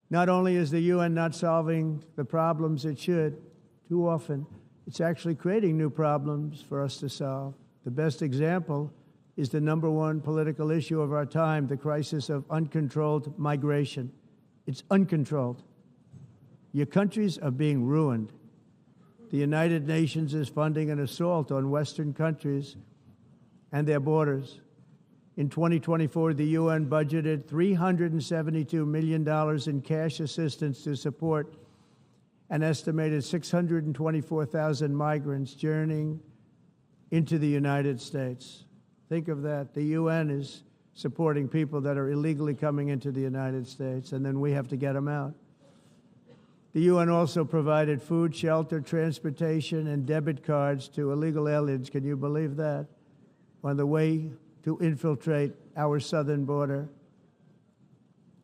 Not only is the UN not solving the problems it should, too often, it's actually creating new problems for us to solve. The best example is the number one political issue of our time, the crisis of uncontrolled migration. It's uncontrolled. Your countries are being ruined. The United Nations is funding an assault on Western countries and their borders. In 2024, the UN budgeted $372 million in cash assistance to support an estimated 624,000 migrants journeying into the United States. Think of that. The UN is supporting people that are illegally coming into the United States, and then we have to get them out. The UN also provided food, shelter, transportation, and debit cards to illegal aliens. Can you believe that? On the way to infiltrate our southern border.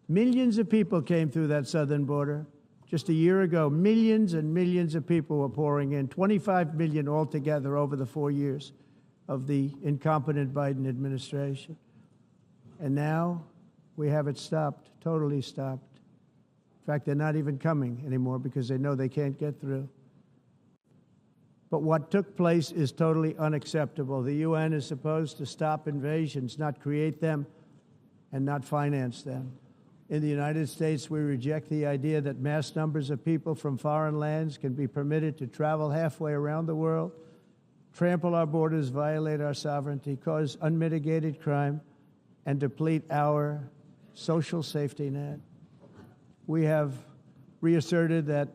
Millions of people came through that southern border. Just a year ago, millions and millions of people were pouring in, 25 million altogether over the 4 years of the incompetent Biden administration. And now we have it stopped, totally stopped. In fact, they're not even coming anymore because they know they can't get through. But what took place is totally unacceptable. The UN is supposed to stop invasions, not create them and not finance them. In the United States, we reject the idea that mass numbers of people from foreign lands can be permitted to travel halfway around the world, trample our borders, violate our sovereignty, cause unmitigated crime, and deplete our social safety net. We have reasserted that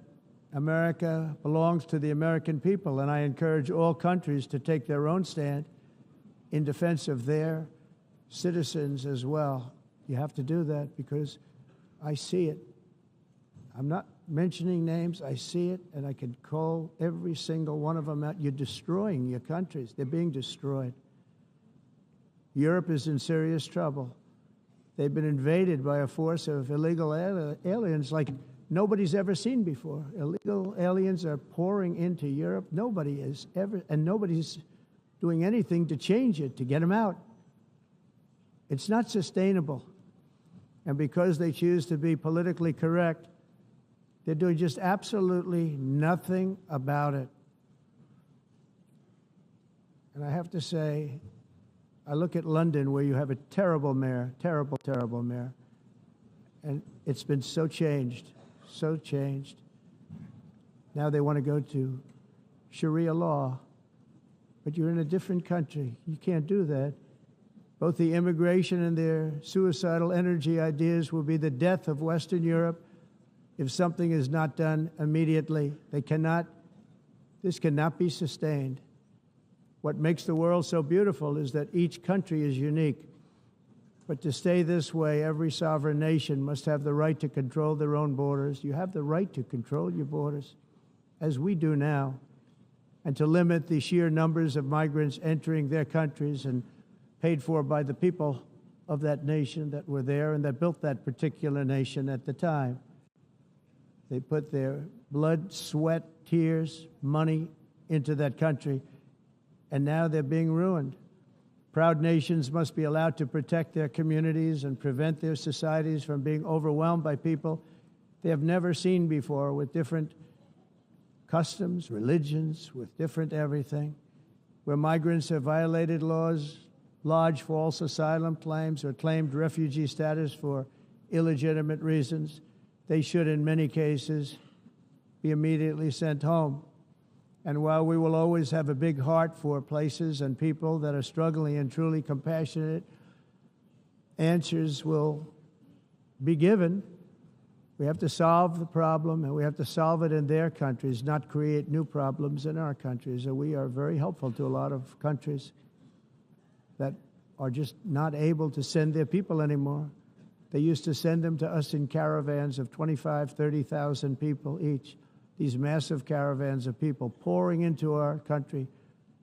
America belongs to the American people, and I encourage all countries to take their own stand in defense of their citizens as well. You have to do that because I see it. I'm not mentioning names. I see it, and I can call every single one of them out. You're destroying your countries. They're being destroyed. Europe is in serious trouble. They've been invaded by a force of illegal aliens like nobody's ever seen before. Illegal aliens are pouring into Europe. Nobody is ever, and nobody's doing anything to change it, to get them out. It's not sustainable. And because they choose to be politically correct, they're doing just absolutely nothing about it. And I have to say, I look at London, where you have a terrible mayor, terrible, terrible mayor. And it's been so changed, so changed. Now they want to go to Sharia law. But you're in a different country. You can't do that. Both the immigration and their suicidal energy ideas will be the death of Western Europe if something is not done immediately. This cannot be sustained. What makes the world so beautiful is that each country is unique. But to stay this way, every sovereign nation must have the right to control their own borders. You have the right to control your borders, as we do now, and to limit the sheer numbers of migrants entering their countries and paid for by the people of that nation that were there and that built that particular nation at the time. They put their blood, sweat, tears, money into that country, and now they're being ruined. Proud nations must be allowed to protect their communities and prevent their societies from being overwhelmed by people they have never seen before, with different customs, religions, with different everything. Where migrants have violated laws, lodged false asylum claims, or claimed refugee status for illegitimate reasons, they should, in many cases, be immediately sent home. And while we will always have a big heart for places and people that are struggling and truly compassionate, answers will be given. We have to solve the problem, and we have to solve it in their countries, not create new problems in our countries. And we are very helpful to a lot of countries that are just not able to send their people anymore. They used to send them to us in caravans of 25,000, 30,000 people each. These massive caravans of people pouring into our country,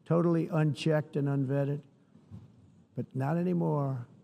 totally unchecked and unvetted. But not anymore.